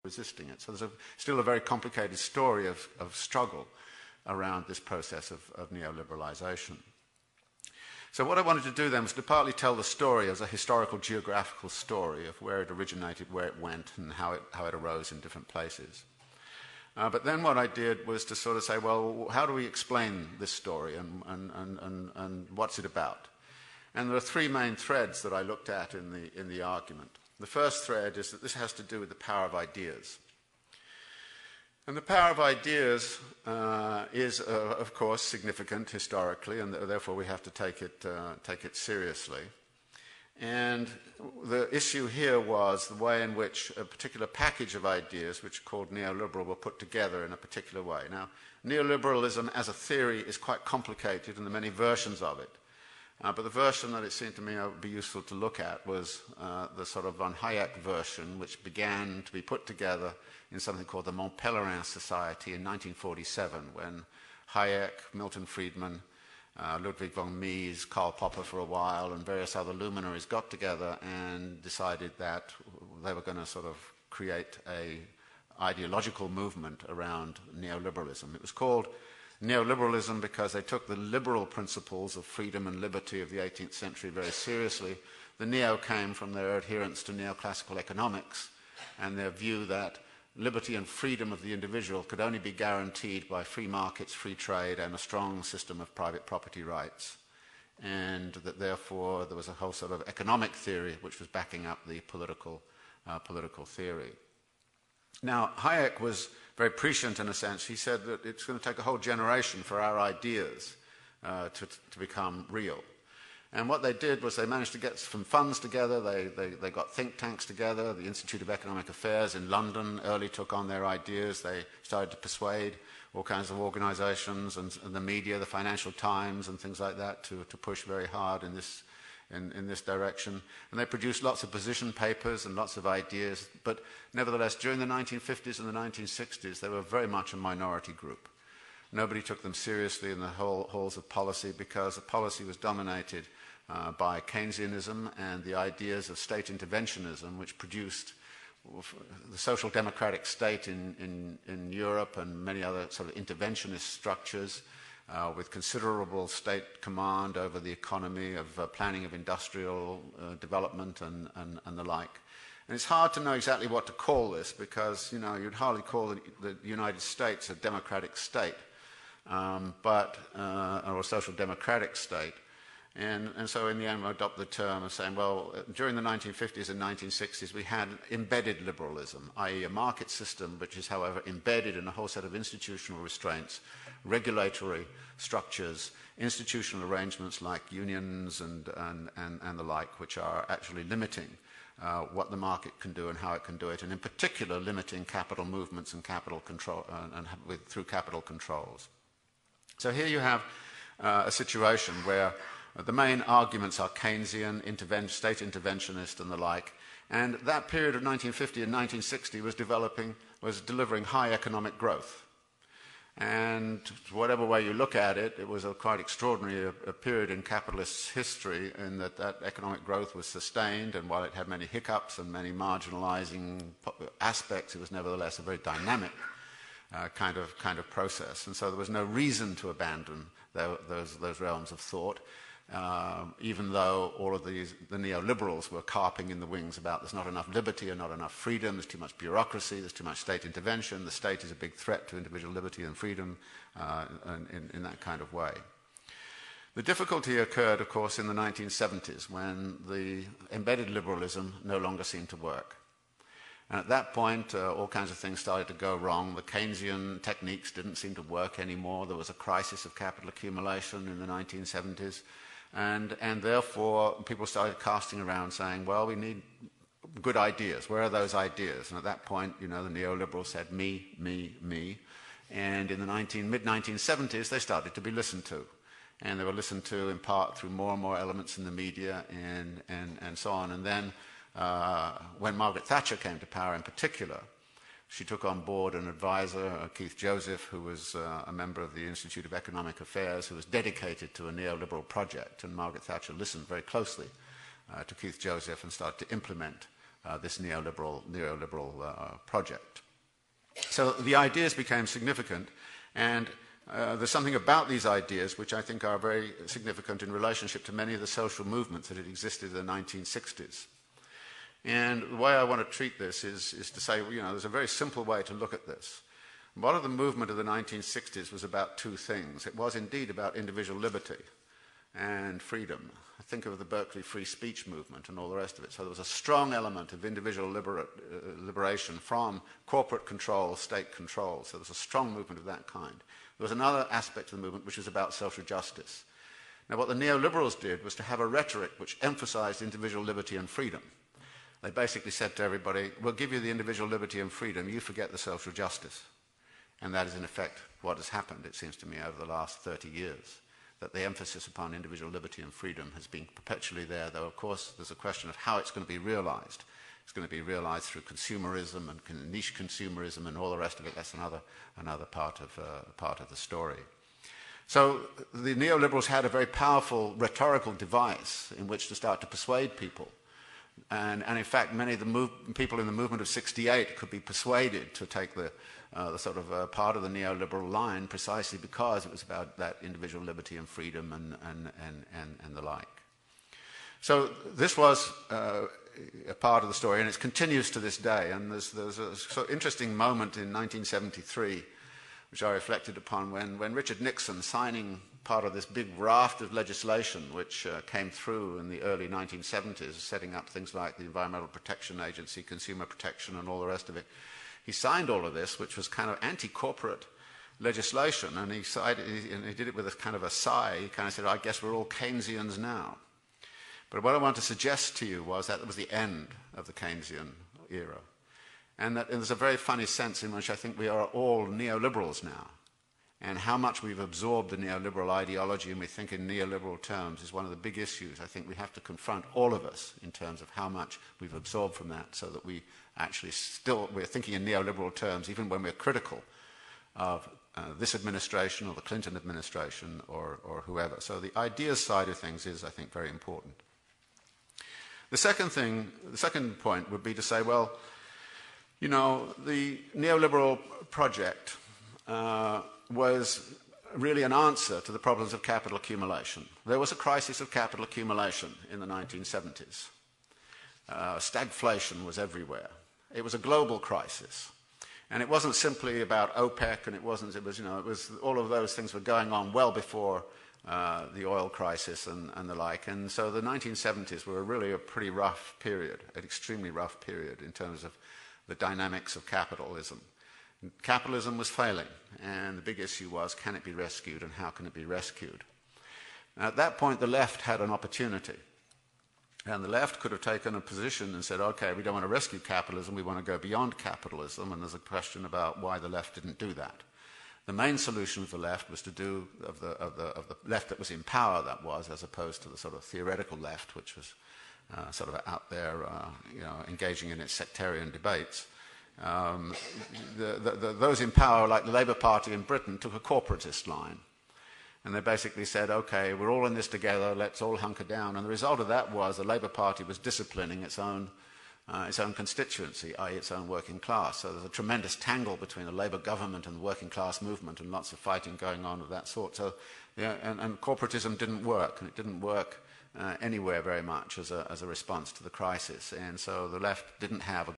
resisting it. So there's still a very complicated story of struggle around this process of neoliberalization. So what I wanted to do then was to partly tell the story as a historical geographical story of where it originated, where it went, and how it arose in different places. But then what I did was to sort of say, well, how do we explain this story and what's it about? And there are three main threads that I looked at in the argument. The first thread is that this has to do with the power of ideas. And the power of ideas is, of course, significant historically, and therefore we have to take it seriously. And the issue here was the way in which a particular package of ideas, which are called neoliberal, were put together in a particular way. Now, neoliberalism as a theory is quite complicated, and there are many versions of it. But the version that it seemed to me would be useful to look at was the sort of von Hayek version, which began to be put together in something called the Mont Pelerin Society in 1947, when Hayek, Milton Friedman, Ludwig von Mises, Karl Popper for a while, and various other luminaries got together and decided that they were going to sort of create an ideological movement around neoliberalism. It was called neoliberalism because they took the liberal principles of freedom and liberty of the 18th century very seriously. The neo came from their adherence to neoclassical economics and their view that liberty and freedom of the individual could only be guaranteed by free markets, free trade, and a strong system of private property rights. And that therefore there was a whole sort of economic theory which was backing up the political theory. Now, Hayek was very prescient in a sense. He said that it's going to take a whole generation for our ideas to become real. And what they did was they managed to get some funds together. They got think tanks together. The Institute of Economic Affairs in London early took on their ideas. They started to persuade all kinds of organizations and the media, the Financial Times and things like that to push very hard in this direction. And they produced lots of position papers and lots of ideas. But nevertheless, during the 1950s and the 1960s, they were very much a minority group. Nobody took them seriously in the halls of policy because the policy was dominated by Keynesianism and the ideas of state interventionism, which produced the social democratic state in Europe and many other sort of interventionist structures with considerable state command over the economy, of planning of industrial development and the like. And it's hard to know exactly what to call this because, you know, you'd hardly call the United States a democratic state, or a social democratic state. And so in the end we adopt the term of saying, well, during the 1950s and 1960s we had embedded liberalism, i.e. a market system which is, however, embedded in a whole set of institutional restraints, regulatory structures, institutional arrangements like unions and the like, which are actually limiting what the market can do and how it can do it, and in particular limiting capital movements and capital control through capital controls. So here you have a situation where the main arguments are Keynesian, state interventionist and the like, and that period of 1950 and 1960 was delivering high economic growth. And whatever way you look at it, it was a quite extraordinary a period in capitalist history in that economic growth was sustained, and while it had many hiccups and many marginalizing aspects, it was nevertheless a very dynamic kind of process. And so there was no reason to abandon those realms of thought. Even though all of the neoliberals were carping in the wings about there's not enough liberty and not enough freedom, there's too much bureaucracy, there's too much state intervention, the state is a big threat to individual liberty and freedom in that kind of way. The difficulty occurred, of course, in the 1970s when the embedded liberalism no longer seemed to work. And at that point, all kinds of things started to go wrong. The Keynesian techniques didn't seem to work anymore. There was a crisis of capital accumulation in the 1970s. And therefore, people started casting around saying, well, we need good ideas. Where are those ideas? And at that point, you know, the neoliberals said, me, me, me. And in the mid-1970s, they started to be listened to. And they were listened to in part through more and more elements in the media and so on. And then when Margaret Thatcher came to power in particular, she took on board an advisor, Keith Joseph, who was a member of the Institute of Economic Affairs, who was dedicated to a neoliberal project. And Margaret Thatcher listened very closely to Keith Joseph and started to implement this neoliberal project. So the ideas became significant, and there's something about these ideas which I think are very significant in relationship to many of the social movements that had existed in the 1960s. And the way I want to treat this is to say, there's a very simple way to look at this. A lot of the movement of the 1960s was about two things. It was indeed about individual liberty and freedom. I think of the Berkeley free speech movement and all the rest of it. So there was a strong element of individual liberation from corporate control, state control. So there was a strong movement of that kind. There was another aspect of the movement which was about social justice. Now what the neoliberals did was to have a rhetoric which emphasized individual liberty and freedom. They basically said to everybody, we'll give you the individual liberty and freedom, you forget the social justice. And that is in effect what has happened, it seems to me, over the last 30 years. That the emphasis upon individual liberty and freedom has been perpetually there, though of course there's a question of how it's going to be realized. It's going to be realized through consumerism and niche consumerism and all the rest of it. That's another part of the story. So the neoliberals had a very powerful rhetorical device in which to start to persuade people. And in fact, many of the people in the movement of '68 could be persuaded to take the sort of part of the neoliberal line precisely because it was about that individual liberty and freedom and the like. So this was a part of the story, and it continues to this day. And there's a sort of interesting moment in 1973, which I reflected upon when Richard Nixon, signing part of this big raft of legislation which came through in the early 1970s, setting up things like the Environmental Protection Agency, Consumer Protection, and all the rest of it. He signed all of this, which was kind of anti-corporate legislation, and he did it with a kind of a sigh. He kind of said, I guess we're all Keynesians now. But what I want to suggest to you was that it was the end of the Keynesian era. And that there's a very funny sense in which I think we are all neoliberals now. And how much we've absorbed the neoliberal ideology and we think in neoliberal terms is one of the big issues I think we have to confront, all of us, in terms of how much we've absorbed from that, so that we actually we're thinking in neoliberal terms even when we're critical of this administration or the Clinton administration or whoever. So the ideas side of things is, I think, very important. The second point would be to say, well, the neoliberal project was really an answer to the problems of capital accumulation. There was a crisis of capital accumulation in the 1970s. Stagflation was everywhere. It was a global crisis. And it wasn't simply about OPEC, and it was all of those things were going on well before the oil crisis and the like. And so the 1970s were really a pretty rough period, an extremely rough period in terms of the dynamics of capitalism. Capitalism was failing, and the big issue was, can it be rescued and how can it be rescued? Now, at that point, the left had an opportunity. And the left could have taken a position and said, okay, we don't want to rescue capitalism, we want to go beyond capitalism, and there's a question about why the left didn't do that. The main solution of the left was to do, of the left that was in power, that was, as opposed to the sort of theoretical left, which was sort of out there, engaging in its sectarian debates. Those in power, like the Labour Party in Britain, took a corporatist line. And they basically said, okay, we're all in this together, let's all hunker down. And the result of that was the Labour Party was disciplining its own constituency, i.e. its own working class. So there's a tremendous tangle between the Labour government and the working class movement, and lots of fighting going on of that sort. So, and corporatism didn't work, and it didn't work anywhere very much as a response to the crisis. And so the left didn't have a